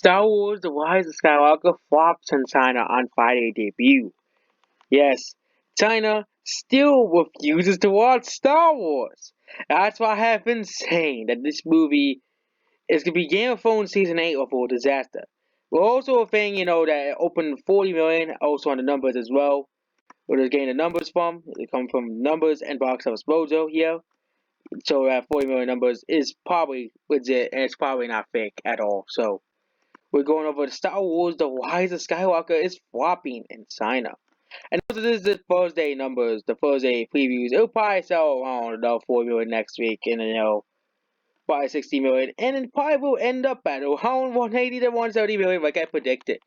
Star Wars The Rise of Skywalker flops in China on Friday debut. Yes, China still refuses to watch Star Wars. That's why I have been saying that this movie is going to be Game of Thrones Season 8 or for a disaster. We're also a thing, that it opened 40 million, also on the numbers as well. Where they're getting the numbers from. They come from numbers and box office mojo here. So that 40 million numbers is probably legit and it's probably not fake at all. So we're going over the Star Wars The Rise of Skywalker is flopping in China. And this is the Thursday numbers, the Thursday previews. It'll probably sell around about 4 million next week, and probably 60 million, and it probably will end up at around 180 to 170 million, like I predicted.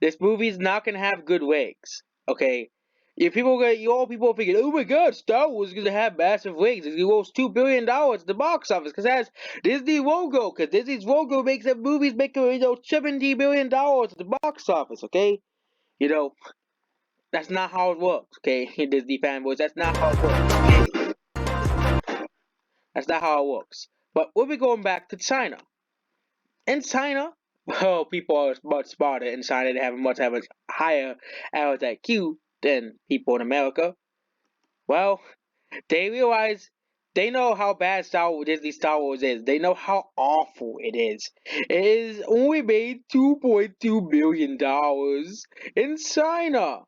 This movie's not gonna have good wigs, okay? If people get you all people are thinking, oh my god, Star Wars is gonna have massive wigs. It's gonna gross $2 billion at the box office because it has Disney logo. Because Disney's logo makes the movies make $70 billion at the box office. Okay, you know that's not how it works. Okay, Disney fanboys, that's not how it works. That's not how it works. But we'll be going back to China. In China, well, people are much smarter in China. They have a higher average IQ than people in America. Well, they realize they know how bad Disney Star Wars is. They know how awful it is. It is only made $2.2 billion in China,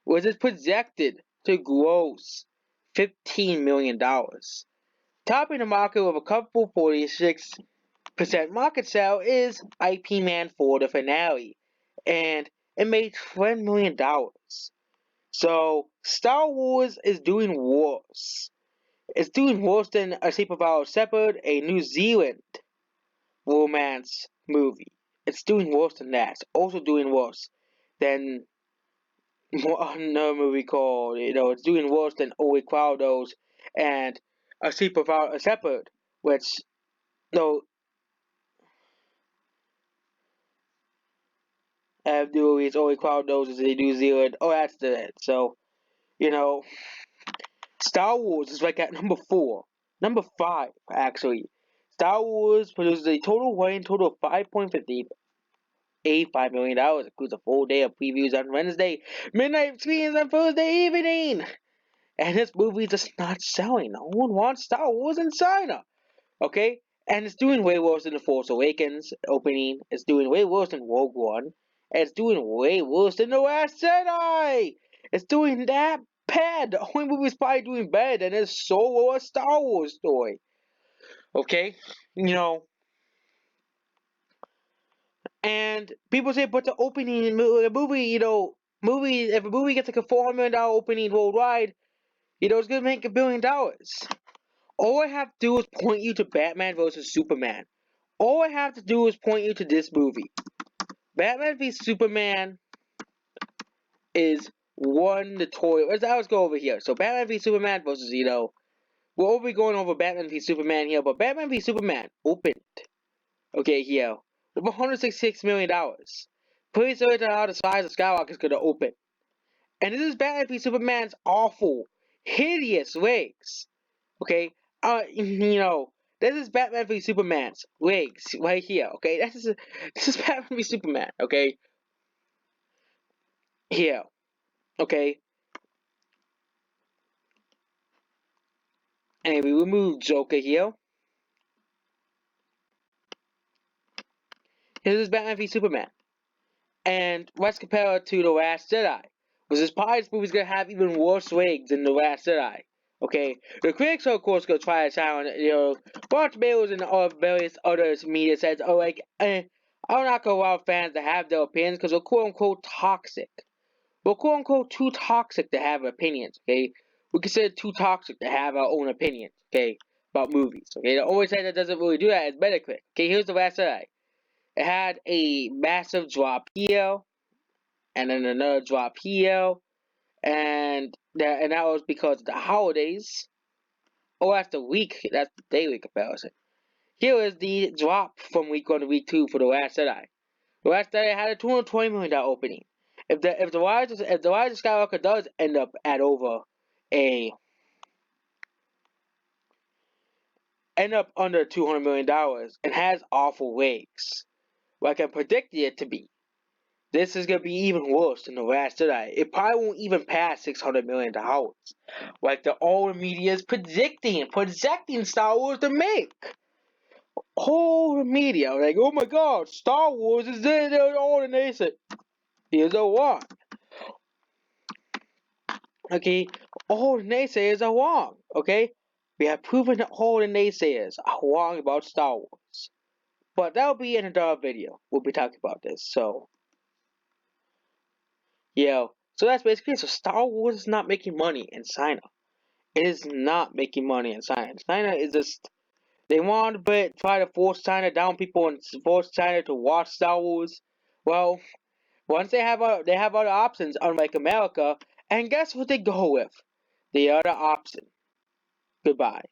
which is projected to gross $15 million. Topping the market with a comfortable 46% market share is IP Man for the finale, and it made $10 million. So Star Wars is doing worse. It's doing worse than A Shape of Our Shepherd, a New Zealand romance movie. It's doing worse than that. It's also doing worse than another movie called, it's doing worse than Owe Crowdos and A Shape of Our Shepherd, which, no, movies Owe Crowdos is in New Zealand. Oh, that's it. So, you know, Star Wars is like at number 4. Number 5, actually. Star Wars produces a running total of $5.58 million. Includes a full day of previews on Wednesday, midnight screenings on Thursday evening. And this movie is just not selling. No one wants Star Wars in China. Okay? And it's doing way worse than The Force Awakens opening. It's doing way worse than Rogue One. And it's doing way worse than The Last Jedi. It's doing that bad. The only movie is probably doing better than is Solo, a Star Wars story. Okay? And people say, but the opening in the movie, if a movie gets like a $400 million opening worldwide, it's gonna make $1 billion. All I have to do is point you to Batman vs Superman. All I have to do is point you to this movie. Batman v Superman is one notorious. Let's go over here. So Batman v Superman versus we'll be going over Batman v Superman here, but Batman v Superman opened. Okay, here with $166 million. Pretty certain how the size of Skywalker is gonna open. And this is Batman v Superman's awful, hideous legs. Okay, this is Batman v Superman's legs right here. Okay, this is Batman v Superman. Okay, here. Okay, and we remove Joker here. This is Batman v Superman, and let's compare it to The Last Jedi. Because this Pirates movie is gonna have even worse legs than The Last Jedi. Okay, the critics are of course gonna try to sound, Rotten Tomatoes and various other media says, I'm not gonna allow fans to have their opinions because we're quote unquote toxic. We're quote unquote too toxic to have opinions. Okay, we consider too toxic to have our own opinions. Okay, about movies. Okay, the only site that doesn't really do that is Metacritic. Okay, here's The Last Jedi. It had a massive drop here, and then another drop here, and that was because of the holidays. Oh, that's the daily comparison. Here is the drop from week 1 to week 2 for The Last Jedi. The Last Jedi had a $220 million opening. If the Rise of Skywalker does end up at over end up under $200 million and has awful wigs, like I predicted it to be. This is gonna be even worse than the last Jedi. It probably won't even pass $600 million. Like all the media is projecting Star Wars to make. All the media, like, oh my god, Star Wars is there, all the nation. Here's a what? Okay, all the naysayers are wrong. Okay, we have proven that all the naysayers are wrong about Star Wars. But that'll be in another video. We'll be talking about this. So, yeah. So that's basically it. So Star Wars is not making money in China. It is not making money in China. China is just they want to try to force China down people and force China to watch Star Wars. Well, once they have other options unlike America, and guess what they go with? The other option. Goodbye.